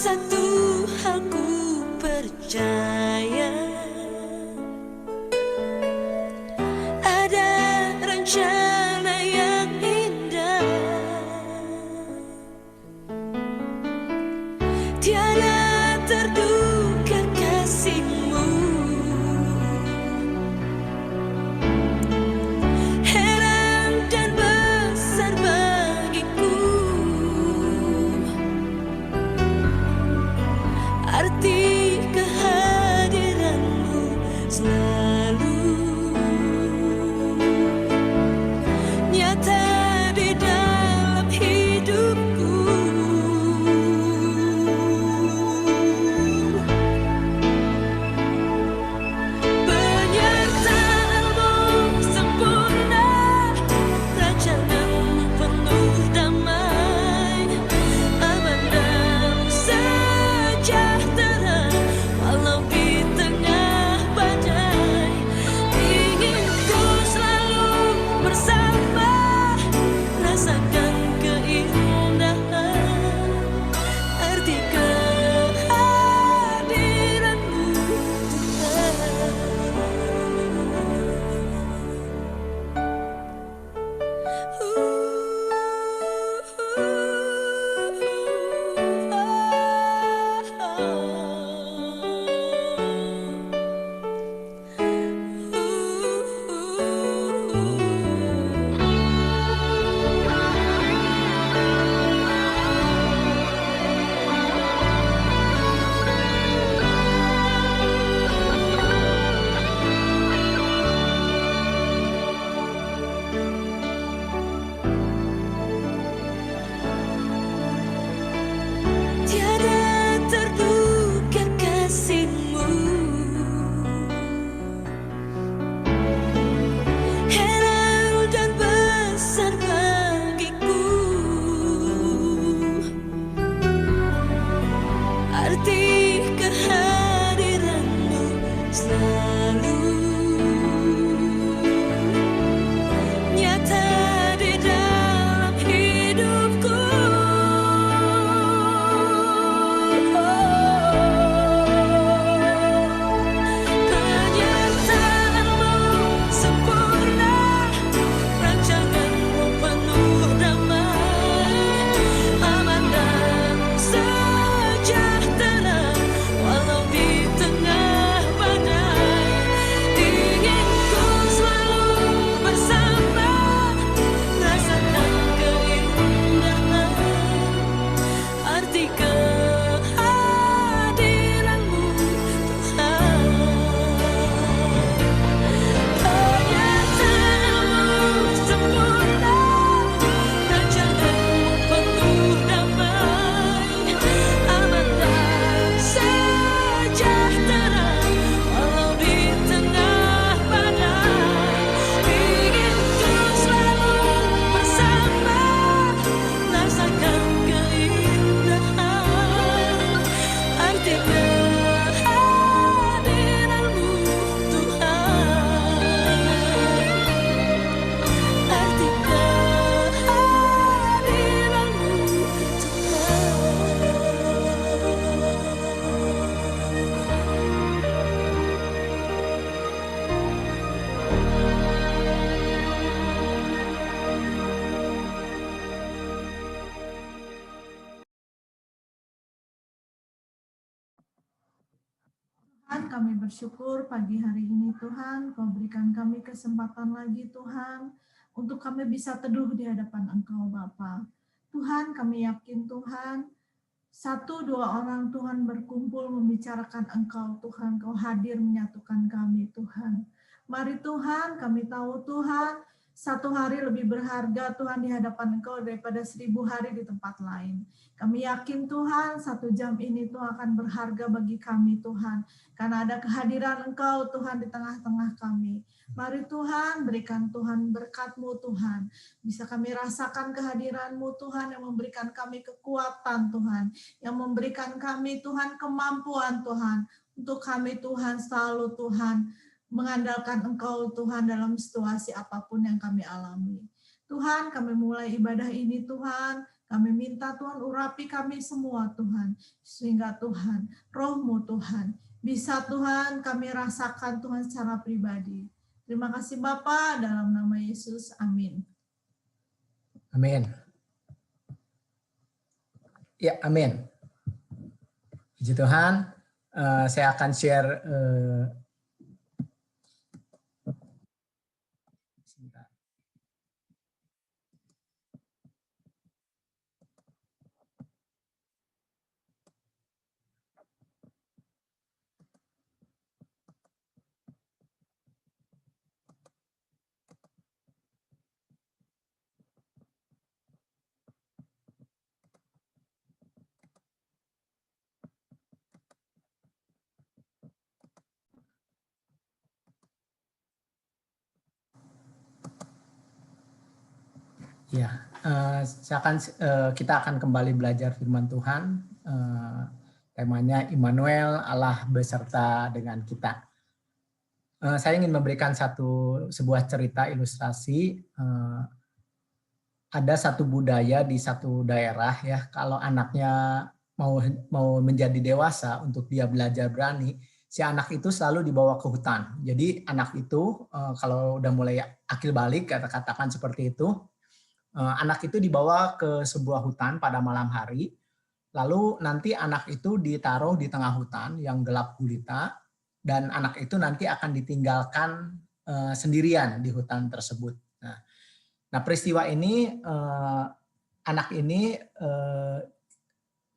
Satu hal ku percaya, ada rencana yang indah, tiada terduga kasihmu. Heran dan besar bagiku arti kehadiranmu selalu nyata di dalam hidupku. Penyertaanmu sempurna, rancanganmu penuh damai, aman dan sejahtera walau di tengah badai. Ingin ku selalu bersama, rasakan keindahan arti kehadiranmu tiada terduga kasihmu. Heran dan besar bagiku arti kehadiranmu selalu nyata di dalam hidupku. Penyertaanmu sempurna, rancanganmu penuh damai, aman dan sejahtera walau di tengah badai. Ingin ku selalu bersama, rasakan keindahan arti kehadiranmu Tuhan. Penyertaanmu sempurna, rancanganmu penuh damai, aman dan sejahtera walau di tengah badai. Ingin ku selalu bersama, rasakan keindahan arti kehadiranmu Tuhan. Arti kehadiranmu Tuhan, kami bersyukur pagi hari ini Tuhan, Kau berikan kami kesempatan lagi Tuhan, untuk kami bisa teduh di hadapan Engkau Bapa. Tuhan, kami yakin Tuhan, satu dua orang Tuhan berkumpul membicarakan Engkau Tuhan, Kau hadir menyatukan kami Tuhan. Mari Tuhan, kami tahu Tuhan, satu hari lebih berharga Tuhan di hadapan Engkau daripada 1000 hari di tempat lain. Kami yakin Tuhan, 1 jam ini Tuhan akan berharga bagi kami Tuhan, karena ada kehadiran Engkau Tuhan di tengah-tengah kami. Mari Tuhan, berikan Tuhan berkat-Mu Tuhan. Bisa kami rasakan kehadiran-Mu Tuhan yang memberikan kami kekuatan Tuhan, yang memberikan kami Tuhan kemampuan Tuhan, untuk kami Tuhan selalu Tuhan mengandalkan Engkau Tuhan dalam situasi apapun yang kami alami. Tuhan, kami mulai ibadah ini Tuhan, Kami minta Tuhan urapi kami semua Tuhan, sehingga Tuhan, roh-Mu Tuhan, bisa Tuhan kami rasakan Tuhan secara pribadi. Terima kasih Bapa, dalam nama Yesus, amin. Amin. Ya, amin. Puji Tuhan, saya akan share sebentar. Ya, kita akan kembali belajar firman Tuhan. Temanya Immanuel, Allah beserta dengan kita. Saya ingin memberikan sebuah cerita ilustrasi. Ada satu budaya di satu daerah ya, kalau anaknya mau menjadi dewasa untuk dia belajar berani, si anak itu selalu dibawa ke hutan. Jadi anak itu kalau udah mulai akil balik, katakan seperti itu, anak itu dibawa ke sebuah hutan pada malam hari, lalu nanti anak itu ditaruh di tengah hutan yang gelap gulita, dan anak itu nanti akan ditinggalkan sendirian di hutan tersebut. Nah peristiwa ini, anak ini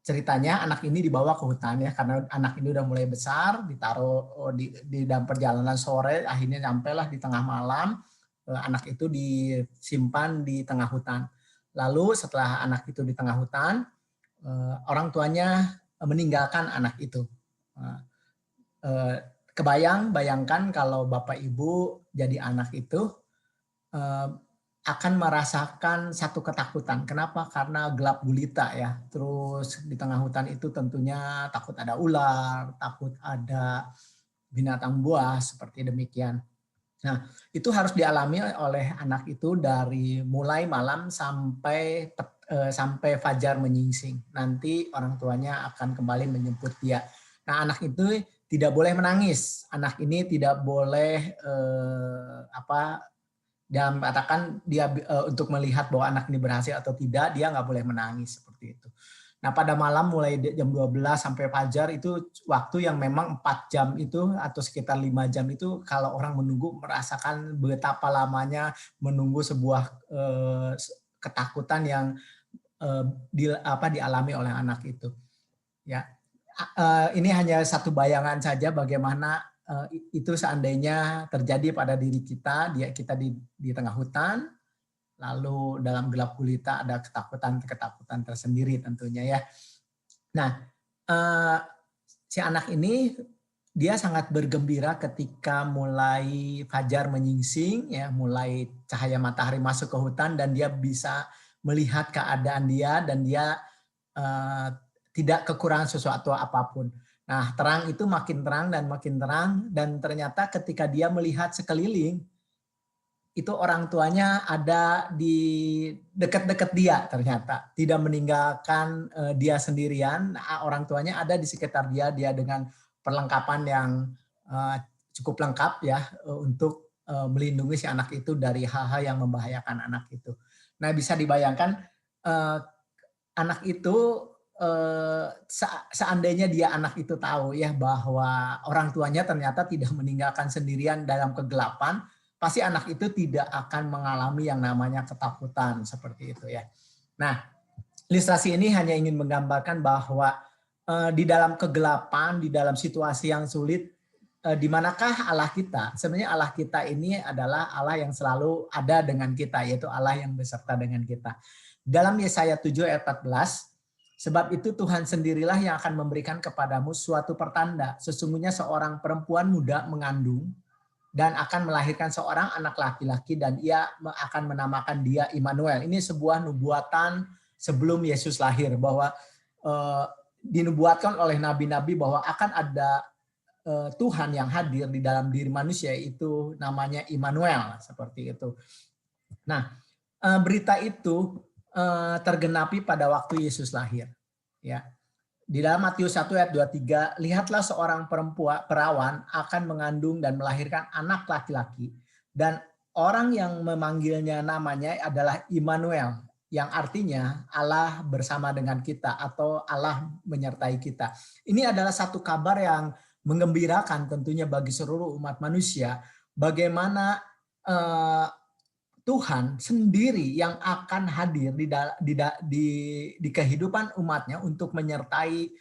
ceritanya anak ini dibawa ke hutan ya, karena anak ini udah mulai besar, ditaruh di dalam perjalanan sore, akhirnya sampailah di tengah malam. Anak itu disimpan di tengah hutan. Lalu setelah anak itu di tengah hutan, orang tuanya meninggalkan anak itu. Bayangkan kalau Bapak Ibu jadi anak itu akan merasakan satu ketakutan. Kenapa? Karena gelap gulita ya. Terus di tengah hutan itu tentunya takut ada ular, takut ada binatang buas, seperti demikian. Nah, itu harus dialami oleh anak itu dari mulai malam sampai fajar menyingsing. Nanti orang tuanya akan kembali menjemput dia. Nah, anak itu tidak boleh menangis. Anak ini tidak boleh dan katakan dia untuk melihat bahwa anak ini berhasil atau tidak, dia nggak boleh menangis seperti itu. Nah, pada malam mulai jam 12 sampai fajar itu waktu yang memang 4 jam itu atau sekitar 5 jam itu kalau orang menunggu merasakan betapa lamanya menunggu sebuah ketakutan yang dialami oleh anak itu. Ya. Ini hanya satu bayangan saja bagaimana itu seandainya terjadi pada diri kita di tengah hutan, lalu dalam gelap gulita ada ketakutan tersendiri tentunya ya. Nah, si anak ini dia sangat bergembira ketika mulai fajar menyingsing ya, mulai cahaya matahari masuk ke hutan dan dia bisa melihat keadaan dia dan dia tidak kekurangan sesuatu apapun. Nah, terang itu makin terang dan ternyata ketika dia melihat sekeliling itu orang tuanya ada di dekat-dekat dia ternyata. Tidak meninggalkan dia sendirian, orang tuanya ada di sekitar dia dengan perlengkapan yang cukup lengkap ya untuk melindungi si anak itu dari hal-hal yang membahayakan anak itu. Nah, bisa dibayangkan anak itu seandainya dia anak itu tahu ya bahwa orang tuanya ternyata tidak meninggalkan sendirian dalam kegelapan, pasti anak itu tidak akan mengalami yang namanya ketakutan seperti itu ya. Nah, ilustrasi ini hanya ingin menggambarkan bahwa di dalam kegelapan, di dalam situasi yang sulit, di manakah Allah kita? Sebenarnya Allah kita ini adalah Allah yang selalu ada dengan kita, yaitu Allah yang beserta dengan kita. Dalam Yesaya 7 ayat 14, sebab itu Tuhan sendirilah yang akan memberikan kepadamu suatu pertanda. Sesungguhnya seorang perempuan muda mengandung dan akan melahirkan seorang anak laki-laki dan ia akan menamakan dia Immanuel. Ini sebuah nubuatan sebelum Yesus lahir bahwa dinubuatkan oleh nabi-nabi bahwa akan ada Tuhan yang hadir di dalam diri manusia, itu namanya Immanuel seperti itu. Nah, berita itu tergenapi pada waktu Yesus lahir. Ya. Di dalam Matius 1 ayat 23, lihatlah seorang perawan akan mengandung dan melahirkan anak laki-laki, dan orang yang memanggilnya namanya adalah Immanuel, yang artinya Allah bersama dengan kita atau Allah menyertai kita. Ini adalah satu kabar yang menggembirakan tentunya bagi seluruh umat manusia, bagaimana Tuhan sendiri yang akan hadir di kehidupan umatnya untuk menyertai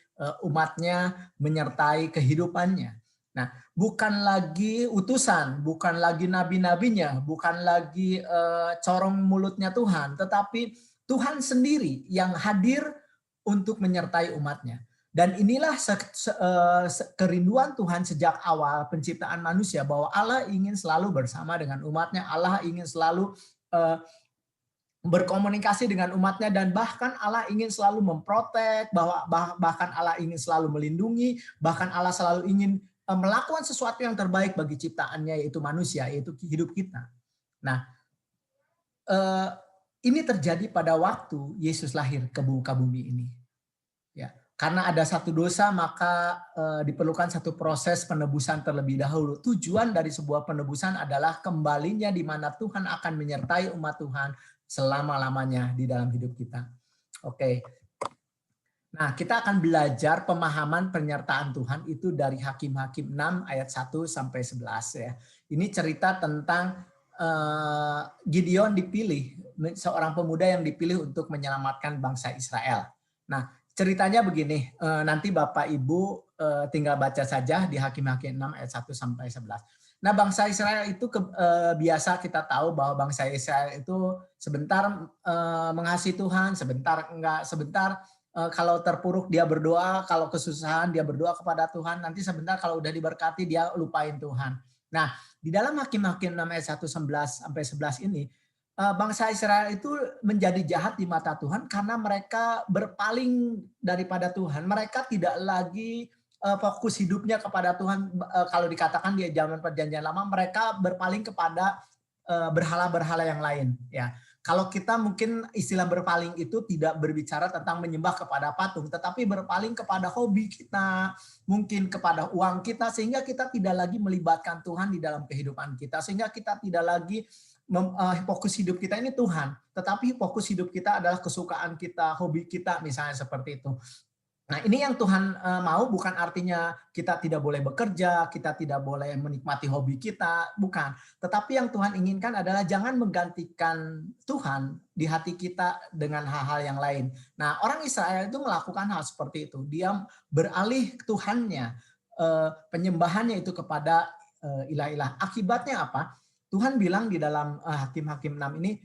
umatnya, menyertai kehidupannya. Nah, bukan lagi utusan, bukan lagi nabi-nabinya, bukan lagi corong mulutnya Tuhan, tetapi Tuhan sendiri yang hadir untuk menyertai umatnya. Dan inilah kerinduan Tuhan sejak awal penciptaan manusia, bahwa Allah ingin selalu bersama dengan umatnya, Allah ingin selalu berkomunikasi dengan umatnya, dan bahkan Allah ingin selalu memprotek, bahkan Allah ingin selalu melindungi, bahkan Allah selalu ingin melakukan sesuatu yang terbaik bagi ciptaannya, yaitu manusia, yaitu hidup kita. Nah, ini terjadi pada waktu Yesus lahir ke muka bumi ini. Ya, karena ada satu dosa, maka diperlukan satu proses penebusan terlebih dahulu. Tujuan dari sebuah penebusan adalah kembalinya di mana Tuhan akan menyertai umat Tuhan selama-lamanya di dalam hidup kita. Oke. Nah, kita akan belajar pemahaman penyertaan Tuhan itu dari Hakim-Hakim 6 ayat 1 sampai 11 ya. Ini cerita tentang Gideon dipilih, seorang pemuda yang dipilih untuk menyelamatkan bangsa Israel. Nah, ceritanya begini, nanti Bapak Ibu tinggal baca saja di Hakim-Hakim 6 ayat 1 sampai 11. Nah, bangsa Israel itu biasa kita tahu bahwa bangsa Israel itu sebentar mengasihi Tuhan, sebentar enggak, sebentar kalau terpuruk dia berdoa, kalau kesusahan dia berdoa kepada Tuhan, nanti sebentar kalau udah diberkati dia lupain Tuhan. Nah, di dalam Hakim-Hakim 6 ayat 1 sampai 11 ini, bangsa Israel itu menjadi jahat di mata Tuhan karena mereka berpaling daripada Tuhan. Mereka tidak lagi fokus hidupnya kepada Tuhan. Kalau dikatakan di zaman Perjanjian Lama, mereka berpaling kepada berhala-berhala yang lain. Ya, kalau kita mungkin istilah berpaling itu tidak berbicara tentang menyembah kepada patung, tetapi berpaling kepada hobi kita, mungkin kepada uang kita, sehingga kita tidak lagi melibatkan Tuhan di dalam kehidupan kita, sehingga kita tidak lagi fokus hidup kita ini Tuhan, tetapi fokus hidup kita adalah kesukaan kita, hobi kita, misalnya seperti itu. Nah, ini yang Tuhan mau, bukan artinya kita tidak boleh bekerja, kita tidak boleh menikmati hobi kita, bukan. Tetapi yang Tuhan inginkan adalah jangan menggantikan Tuhan di hati kita dengan hal-hal yang lain. Nah, orang Israel itu melakukan hal seperti itu. Dia beralih Tuhannya, penyembahannya itu kepada ilah-ilah. Akibatnya apa? Tuhan bilang di dalam Hakim-Hakim 6 ini,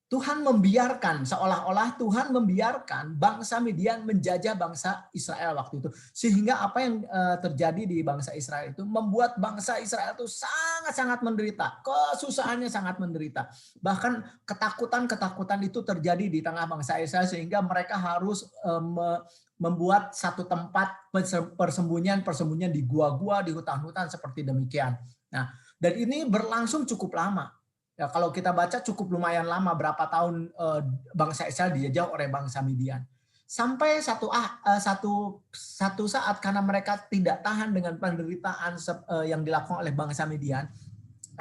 Tuhan membiarkan, seolah-olah Tuhan membiarkan bangsa Midian menjajah bangsa Israel waktu itu. Sehingga apa yang terjadi di bangsa Israel itu membuat bangsa Israel itu sangat-sangat menderita. Kesusahannya sangat menderita. Bahkan ketakutan-ketakutan itu terjadi di tengah bangsa Israel sehingga mereka harus membuat satu tempat persembunyian di gua-gua, di hutan-hutan seperti demikian. Nah, dan ini berlangsung cukup lama. Ya, kalau kita baca cukup lumayan lama, berapa tahun bangsa Israel dijajah oleh bangsa Midian. Sampai satu saat karena mereka tidak tahan dengan penderitaan yang dilakukan oleh bangsa Midian,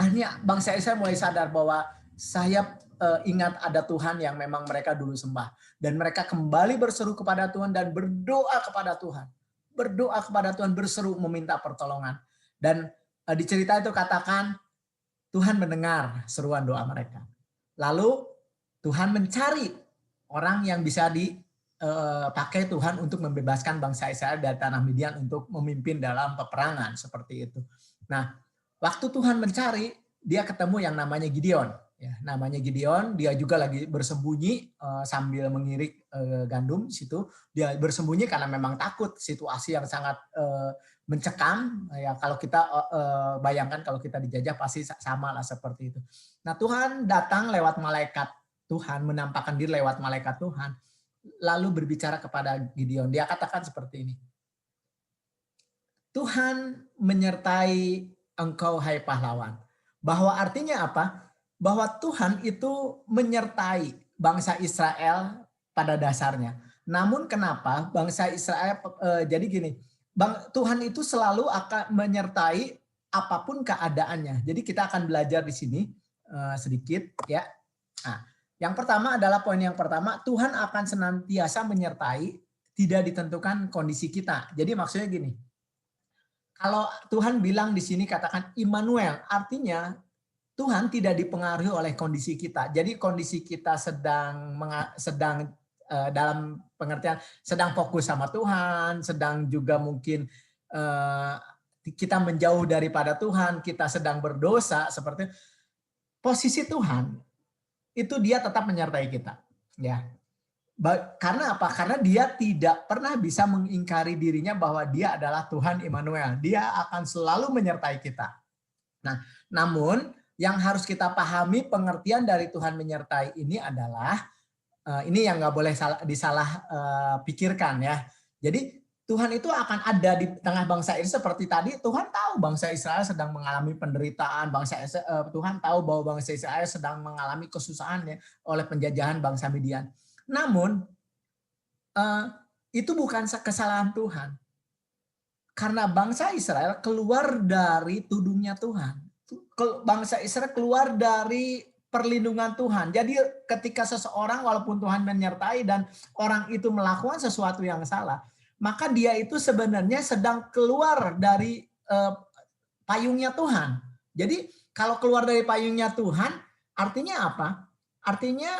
akhirnya bangsa Israel mulai sadar bahwa saya ingat ada Tuhan yang memang mereka dulu sembah. Dan mereka kembali berseru kepada Tuhan dan berdoa kepada Tuhan. Berdoa kepada Tuhan, berseru meminta pertolongan. Dan di cerita itu katakan, Tuhan mendengar seruan doa mereka. Lalu Tuhan mencari orang yang bisa dipakai Tuhan untuk membebaskan bangsa Israel dari tanah Midian untuk memimpin dalam peperangan seperti itu. Nah, waktu Tuhan mencari, dia ketemu yang namanya Gideon. Ya, namanya Gideon, dia juga lagi bersembunyi sambil mengirik gandum di situ. Dia bersembunyi karena memang takut, situasi yang sangat mencekam. Ya, kalau kita bayangkan kalau kita dijajah pasti sama lah seperti itu. Nah, Tuhan datang lewat malaikat Tuhan, menampakkan diri lewat malaikat Tuhan, lalu berbicara kepada Gideon. Dia katakan seperti ini. Tuhan menyertai engkau hai pahlawan. Bahwa artinya apa? Bahwa Tuhan itu menyertai, bangsa Israel pada dasarnya. Namun kenapa bangsa Israel jadi gini, Tuhan itu selalu akan menyertai apapun keadaannya. Jadi kita akan belajar di sini sedikit ya. Nah, yang pertama adalah poin yang pertama, Tuhan akan senantiasa menyertai, tidak ditentukan kondisi kita. Jadi maksudnya gini, kalau Tuhan bilang di sini katakan Immanuel, artinya Tuhan tidak dipengaruhi oleh kondisi kita. Jadi kondisi kita sedang dalam pengertian sedang fokus sama Tuhan, sedang juga mungkin kita menjauh daripada Tuhan, kita sedang berdosa seperti posisi Tuhan itu dia tetap menyertai kita. Ya. Karena apa? Karena dia tidak pernah bisa mengingkari dirinya bahwa dia adalah Tuhan Immanuel. Dia akan selalu menyertai kita. Nah, namun yang harus kita pahami pengertian dari Tuhan menyertai ini adalah ini yang nggak boleh disalah pikirkan ya. Jadi Tuhan itu akan ada di tengah bangsa ini seperti tadi Tuhan tahu bangsa Israel sedang mengalami penderitaan, Tuhan tahu bahwa bangsa Israel sedang mengalami kesusahan ya oleh penjajahan bangsa Midian. Namun itu bukan kesalahan Tuhan. Karena bangsa Israel keluar dari tudungnya Tuhan. Bangsa Israel keluar dari perlindungan Tuhan. Jadi ketika seseorang walaupun Tuhan menyertai dan orang itu melakukan sesuatu yang salah, maka dia itu sebenarnya sedang keluar dari payungnya Tuhan. Jadi kalau keluar dari payungnya Tuhan, artinya apa? Artinya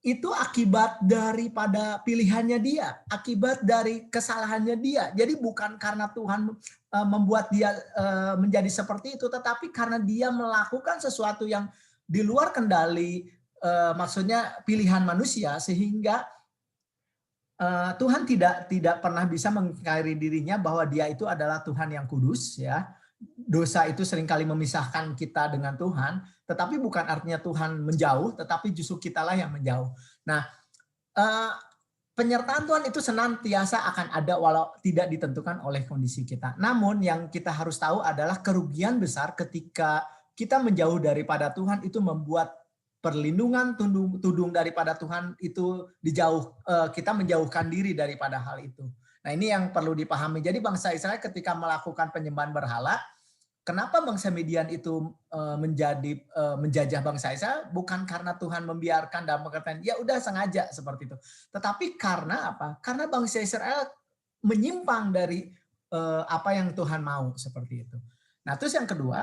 itu akibat daripada pilihannya dia, akibat dari kesalahannya dia. Jadi bukan karena Tuhan membuat dia menjadi seperti itu, tetapi karena dia melakukan sesuatu yang di luar kendali, maksudnya pilihan manusia, sehingga Tuhan tidak pernah bisa mengingkari dirinya bahwa dia itu adalah Tuhan yang kudus ya. Dosa itu seringkali memisahkan kita dengan Tuhan, tetapi bukan artinya Tuhan menjauh, tetapi justru kitalah yang menjauh. Nah, penyertaan Tuhan itu senantiasa akan ada walau tidak ditentukan oleh kondisi kita. Namun yang kita harus tahu adalah kerugian besar ketika kita menjauh daripada Tuhan itu membuat perlindungan tudung daripada Tuhan itu kita menjauhkan diri daripada hal itu. Nah, ini yang perlu dipahami. Jadi bangsa Israel ketika melakukan penyembahan berhala, kenapa bangsa Midian itu menjajah bangsa Israel? Bukan karena Tuhan membiarkan dalam pengertian, ya udah sengaja seperti itu. Tetapi karena apa? Karena bangsa Israel menyimpang dari apa yang Tuhan mau seperti itu. Nah, terus yang kedua,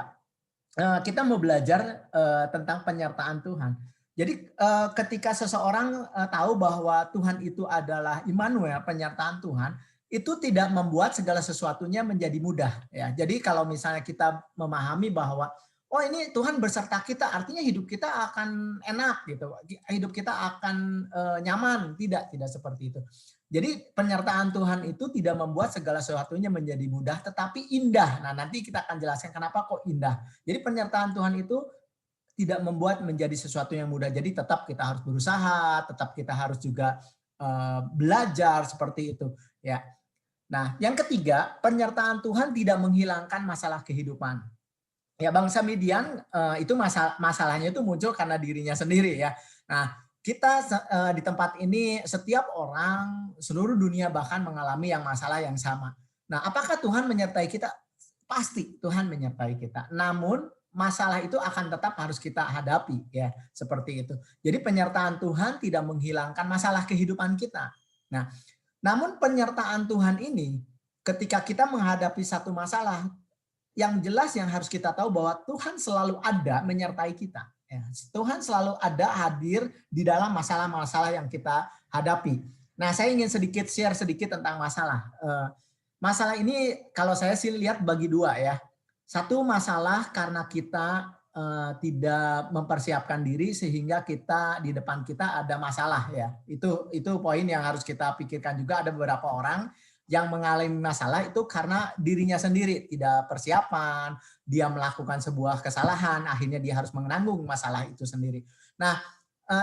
kita mau belajar tentang penyertaan Tuhan. Jadi ketika seseorang tahu bahwa Tuhan itu adalah Immanuel, penyertaan Tuhan, itu tidak membuat segala sesuatunya menjadi mudah ya. Jadi kalau misalnya kita memahami bahwa oh ini Tuhan beserta kita, artinya hidup kita akan enak gitu. Hidup kita akan nyaman, tidak seperti itu. Jadi penyertaan Tuhan itu tidak membuat segala sesuatunya menjadi mudah tetapi indah. Nah, nanti kita akan jelaskan kenapa kok indah. Jadi penyertaan Tuhan itu tidak membuat menjadi sesuatu yang mudah. Jadi tetap kita harus berusaha, tetap kita harus juga belajar seperti itu ya. Nah, yang ketiga, penyertaan Tuhan tidak menghilangkan masalah kehidupan. Ya, bangsa Midian itu masalahnya itu muncul karena dirinya sendiri ya. Nah, kita di tempat ini setiap orang seluruh dunia bahkan mengalami masalah yang sama. Nah, apakah Tuhan menyertai kita? Pasti Tuhan menyertai kita. Namun masalah itu akan tetap harus kita hadapi ya, seperti itu. Jadi penyertaan Tuhan tidak menghilangkan masalah kehidupan kita. Nah, namun penyertaan Tuhan ini ketika kita menghadapi satu masalah, yang jelas yang harus kita tahu bahwa Tuhan selalu ada menyertai kita. Ya, Tuhan selalu ada hadir di dalam masalah-masalah yang kita hadapi. Nah, saya ingin share sedikit tentang masalah. Masalah ini kalau saya sih lihat bagi dua ya. Satu masalah karena kita tidak mempersiapkan diri sehingga kita di depan kita ada masalah ya. Itu poin yang harus kita pikirkan juga. Ada beberapa orang yang mengalami masalah itu karena dirinya sendiri tidak persiapan, dia melakukan sebuah kesalahan, akhirnya dia harus menanggung masalah itu sendiri. Nah,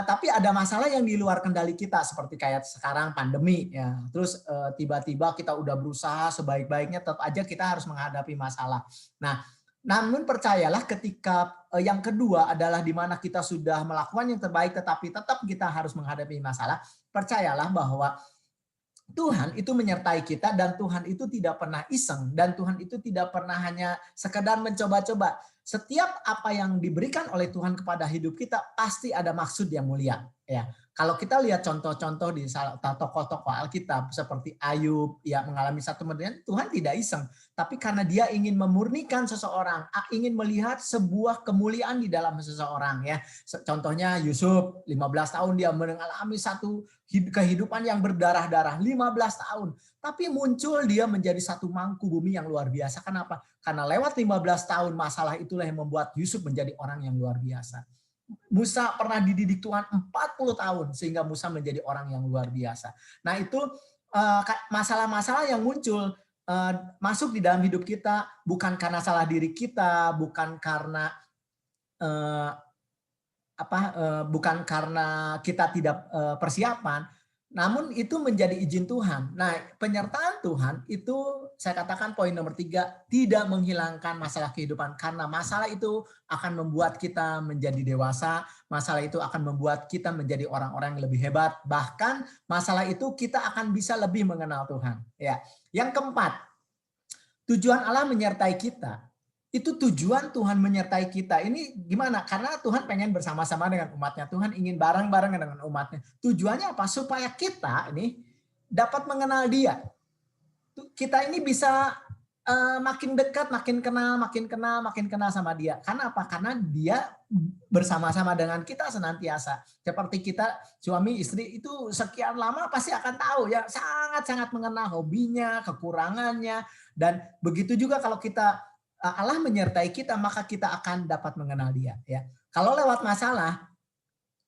tapi ada masalah yang di luar kendali kita seperti kayak sekarang pandemi ya. Terus tiba-tiba kita udah berusaha sebaik-baiknya tetap aja kita harus menghadapi masalah. Nah, Namun percayalah ketika yang kedua adalah di mana kita sudah melakukan yang terbaik tetapi tetap kita harus menghadapi masalah, percayalah bahwa Tuhan itu menyertai kita dan Tuhan itu tidak pernah iseng dan Tuhan itu tidak pernah hanya sekedar mencoba-coba. Setiap apa yang diberikan oleh Tuhan kepada hidup kita pasti ada maksud yang mulia. Ya, kalau kita lihat contoh-contoh di tokoh-tokoh Alkitab seperti Ayub, ya mengalami satu kemudian Tuhan tidak iseng, tapi karena Dia ingin memurnikan seseorang, ingin melihat sebuah kemuliaan di dalam seseorang. Ya, contohnya Yusuf, 15 tahun dia mengalami satu kehidupan yang berdarah-darah, 15 tahun. Tapi muncul dia menjadi satu mangku bumi yang luar biasa. Kenapa? Karena lewat 15 tahun masalah itulah yang membuat Yusuf menjadi orang yang luar biasa. Musa pernah dididik Tuhan 40 tahun sehingga Musa menjadi orang yang luar biasa. Nah itu masalah-masalah yang muncul masuk di dalam hidup kita bukan karena salah diri kita, bukan karena bukan karena kita tidak persiapan, namun itu menjadi izin Tuhan. Nah, penyertaan Tuhan itu saya katakan poin nomor 3, tidak menghilangkan masalah kehidupan karena masalah itu akan membuat kita menjadi dewasa, masalah itu akan membuat kita menjadi orang-orang yang lebih hebat, bahkan masalah itu kita akan bisa lebih mengenal Tuhan. Ya. Yang keempat, tujuan Allah menyertai kita. Itu tujuan Tuhan menyertai kita. Ini gimana? Karena Tuhan pengen bersama-sama dengan umatnya. Tuhan ingin bareng-bareng dengan umatnya. Tujuannya apa? Supaya kita ini dapat mengenal Dia. Kita ini bisa makin dekat, makin kenal sama Dia. Karena apa? Karena Dia bersama-sama dengan kita senantiasa. Seperti kita suami istri itu sekian lama pasti akan tahu ya, sangat-sangat mengenal hobinya, kekurangannya, dan begitu juga kalau kita Allah menyertai kita, maka kita akan dapat mengenal Dia. Ya, kalau lewat masalah,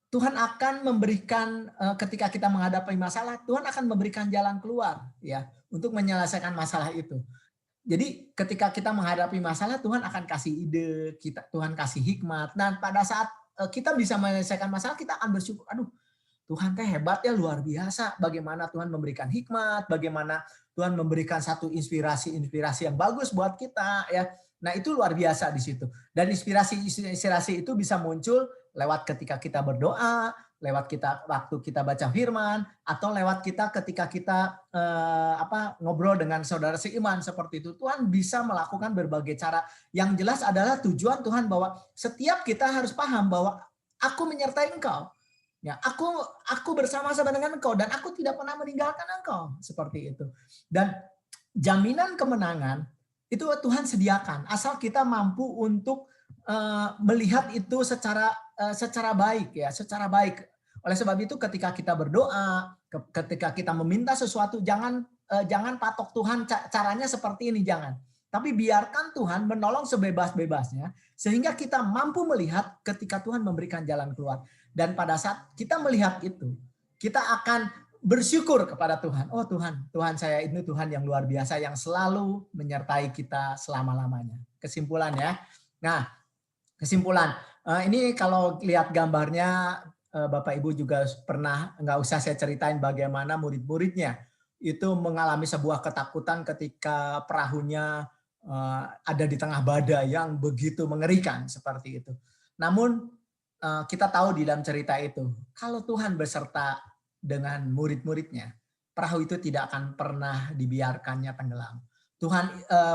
Tuhan akan memberikan ketika kita menghadapi masalah, Tuhan akan memberikan jalan keluar, ya, untuk menyelesaikan masalah itu. Jadi ketika kita menghadapi masalah, Tuhan akan kasih ide, Tuhan kasih hikmat. Dan pada saat kita bisa menyelesaikan masalah, kita akan bersyukur. Aduh, Tuhan teh hebat ya, luar biasa. Bagaimana Tuhan memberikan hikmat, bagaimana Tuhan memberikan satu inspirasi yang bagus buat kita, ya. Nah, itu luar biasa di situ. Dan inspirasi itu bisa muncul lewat ketika kita berdoa, lewat waktu kita baca firman, atau lewat ketika kita ngobrol dengan saudara seiman seperti itu. Tuhan bisa melakukan berbagai cara. Yang jelas adalah tujuan Tuhan bahwa setiap kita harus paham bahwa aku menyertai engkau. Ya, aku bersama-sama dengan engkau dan aku tidak pernah meninggalkan engkau, seperti itu. Dan jaminan kemenangan itu Tuhan sediakan asal kita mampu untuk melihat itu secara baik, ya, secara baik. Oleh sebab itu ketika kita berdoa, ketika kita meminta sesuatu, jangan patok Tuhan caranya seperti ini, jangan. Tapi biarkan Tuhan menolong sebebas-bebasnya sehingga kita mampu melihat ketika Tuhan memberikan jalan keluar. Dan pada saat kita melihat itu, kita akan bersyukur kepada Tuhan. Oh Tuhan saya ini Tuhan yang luar biasa yang selalu menyertai kita selama-lamanya. Kesimpulan ya. Nah, kesimpulan. Ini kalau lihat gambarnya, Bapak Ibu juga pernah, nggak usah saya ceritain bagaimana murid-muridnya itu mengalami sebuah ketakutan ketika perahunya ada di tengah badai yang begitu mengerikan seperti itu. Namun kita tahu di dalam cerita itu, kalau Tuhan beserta dengan murid-muridnya, perahu itu tidak akan pernah dibiarkannya tenggelam.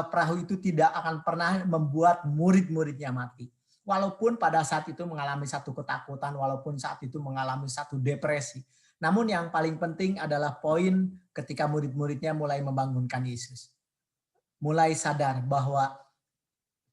Perahu itu tidak akan pernah membuat murid-muridnya mati. Walaupun pada saat itu mengalami satu ketakutan, walaupun saat itu mengalami satu depresi. Namun yang paling penting adalah poin ketika murid-muridnya mulai membangunkan Yesus. Mulai sadar bahwa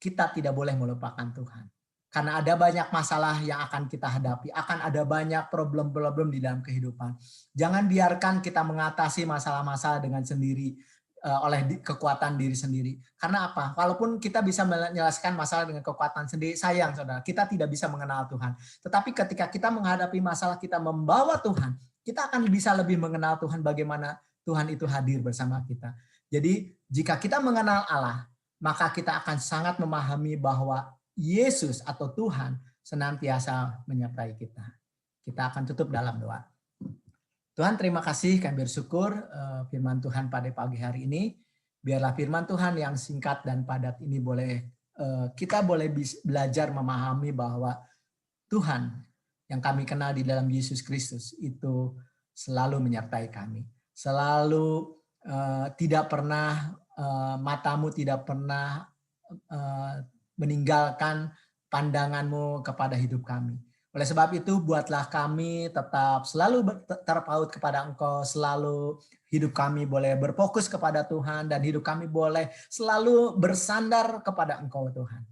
kita tidak boleh melupakan Tuhan. Karena ada banyak masalah yang akan kita hadapi, akan ada banyak problem-problem di dalam kehidupan. Jangan biarkan kita mengatasi masalah-masalah dengan sendiri, oleh kekuatan diri sendiri. Karena apa? Walaupun kita bisa menyelesaikan masalah dengan kekuatan sendiri, sayang saudara, kita tidak bisa mengenal Tuhan. Tetapi ketika kita menghadapi masalah, kita membawa Tuhan, kita akan bisa lebih mengenal Tuhan, bagaimana Tuhan itu hadir bersama kita. Jadi jika kita mengenal Allah, maka kita akan sangat memahami bahwa Yesus atau Tuhan senantiasa menyertai kita. Kita akan tutup dalam doa. Tuhan, terima kasih, kami bersyukur firman Tuhan pada pagi hari ini. Biarlah firman Tuhan yang singkat dan padat ini boleh kita boleh belajar memahami bahwa Tuhan yang kami kenal di dalam Yesus Kristus itu selalu menyertai kami. Selalu tidak pernah, matamu tidak pernah meninggalkan pandanganmu kepada hidup kami. Oleh sebab itu, buatlah kami tetap selalu terpaut kepada Engkau, selalu hidup kami boleh berfokus kepada Tuhan, dan hidup kami boleh selalu bersandar kepada Engkau, Tuhan.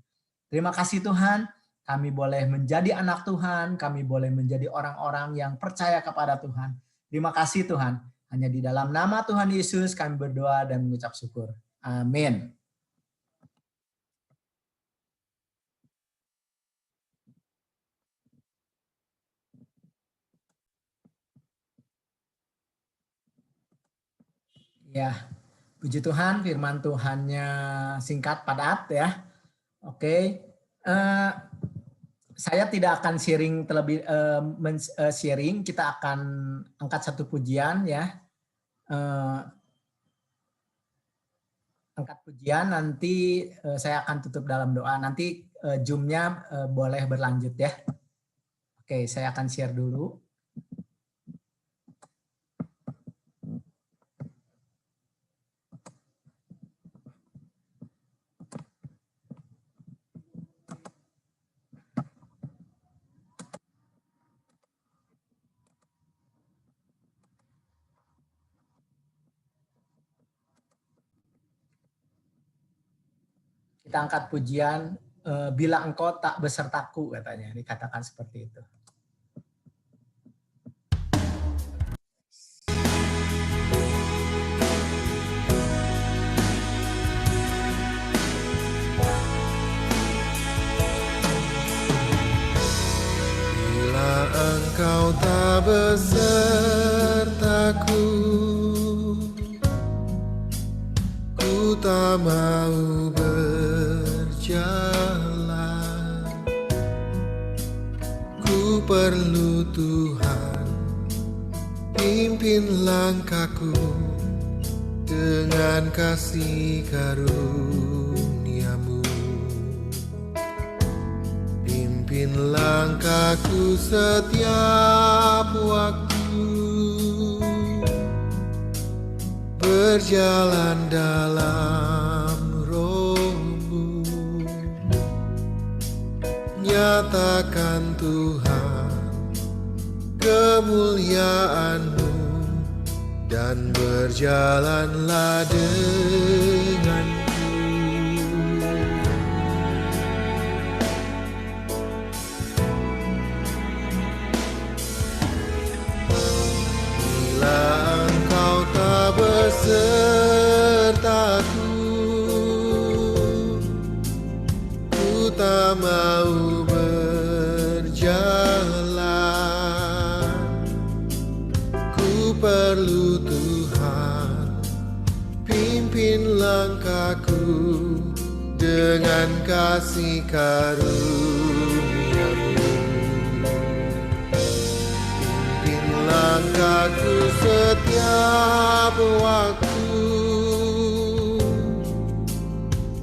Terima kasih Tuhan, kami boleh menjadi anak Tuhan, kami boleh menjadi orang-orang yang percaya kepada Tuhan. Terima kasih Tuhan, hanya di dalam nama Tuhan Yesus kami berdoa dan mengucap syukur. Amin. Ya, puji Tuhan, firman Tuhannya singkat padat ya. Oke, saya tidak akan sharing terlebih sharing. Kita akan angkat satu pujian ya. Angkat pujian, nanti saya akan tutup dalam doa. Nanti Zoom-nya boleh berlanjut ya. Oke, saya akan share dulu. Kita angkat pujian, bila engkau tak besertaku, katanya, dikatakan seperti itu. Bila engkau tak besertaku, ku tak mau berjalan. Ku perlu Tuhan, pimpin langkahku dengan kasih karunia-Mu. Pimpin langkahku setiap waktu, berjalan dalam Roh-Mu. Nyatakan Tuhan kemuliaan-Mu, dan berjalanlah denganku. Bila engkau tak besertaku, ku tak mau berjalan. Ku perlu Tuhan, pimpin langkahku dengan kasih karunia-Mu. Pimpin langkahku setiap waktu,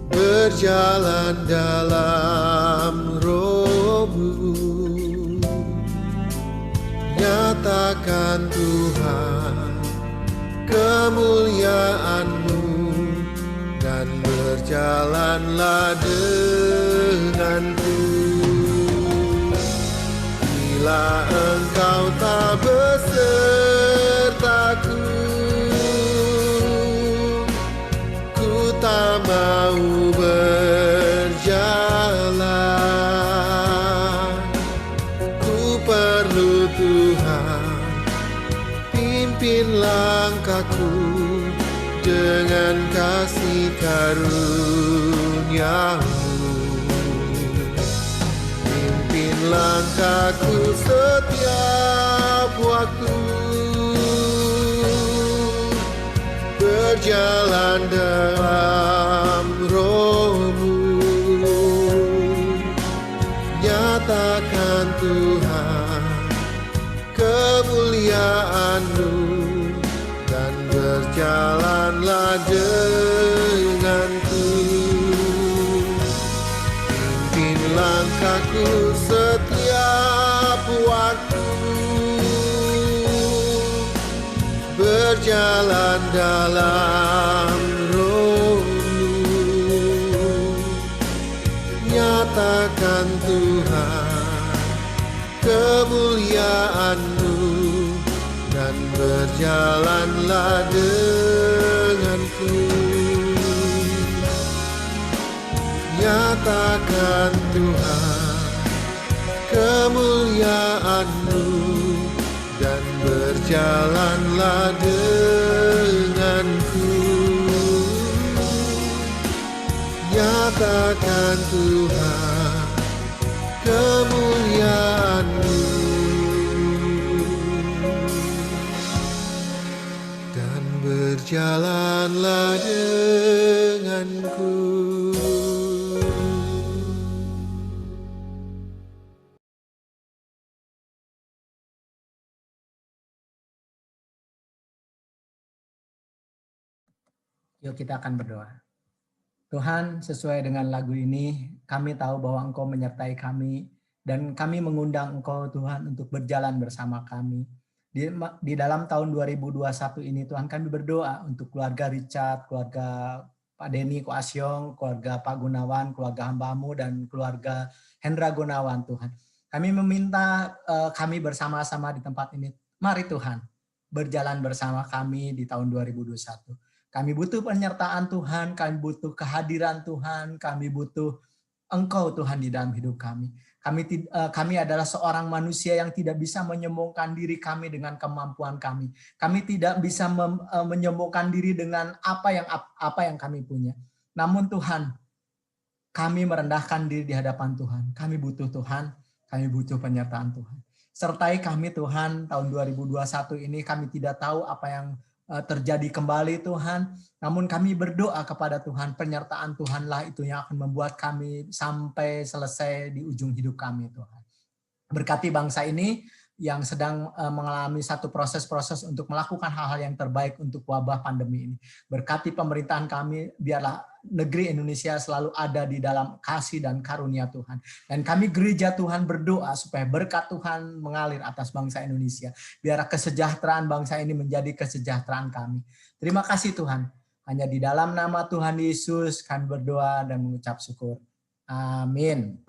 berjalan dalam Roh-Mu. Nyatakan Tuhan kemuliaan-Mu, dan berjalanlah denganku. Bila engkau tak besertaku, ku tak mau berjalan. Ku perlu Tuhan, pimpin langkahku dengan kasih karunia-Mu. Pimpin langkahku setiap waktu, berjalan dalam Roh-Mu. Nyatakan Tuhan kemuliaan-Mu, dan berjalanlah denganku. aku setiap waktu, berjalan dalam roh-Mu. Nyatakan Tuhan kemuliaan-Mu, dan berjalanlah denganku. Nyatakan Tuhan kemuliaan-Mu, dan berjalanlah denganku. Nyatakan Tuhan kemuliaan-Mu, dan berjalanlah denganku. Yuk kita akan berdoa. Tuhan, sesuai dengan lagu ini, kami tahu bahwa Engkau menyertai kami, dan kami mengundang Engkau, Tuhan, untuk berjalan bersama kami. Di dalam tahun 2021 ini, Tuhan, kami berdoa untuk keluarga Richard, keluarga Pak Denny, Ko Asyong, keluarga Pak Gunawan, keluarga hamba-Mu, dan keluarga Hendra Gunawan, Tuhan. Kami meminta kami bersama-sama di tempat ini. Mari Tuhan, berjalan bersama kami di tahun 2021. Kami butuh penyertaan Tuhan, kami butuh kehadiran Tuhan, kami butuh Engkau Tuhan di dalam hidup kami. Kami adalah seorang manusia yang tidak bisa menyombongkan diri kami dengan kemampuan kami. Kami tidak bisa menyombongkan diri dengan apa yang kami punya. Namun Tuhan, kami merendahkan diri di hadapan Tuhan. Kami butuh Tuhan, kami butuh penyertaan Tuhan. Sertai kami Tuhan, tahun 2021 ini kami tidak tahu apa yang terjadi kembali Tuhan, namun kami berdoa kepada Tuhan, penyertaan Tuhanlah itu yang akan membuat kami sampai selesai di ujung hidup kami Tuhan. Berkati bangsa ini yang sedang mengalami satu proses-proses untuk melakukan hal-hal yang terbaik untuk wabah pandemi ini. Berkati pemerintahan kami, biarlah negeri Indonesia selalu ada di dalam kasih dan karunia Tuhan. Dan kami gereja Tuhan berdoa supaya berkat Tuhan mengalir atas bangsa Indonesia. Biar kesejahteraan bangsa ini menjadi kesejahteraan kami. Terima kasih Tuhan. Hanya di dalam nama Tuhan Yesus kami berdoa dan mengucap syukur. Amin.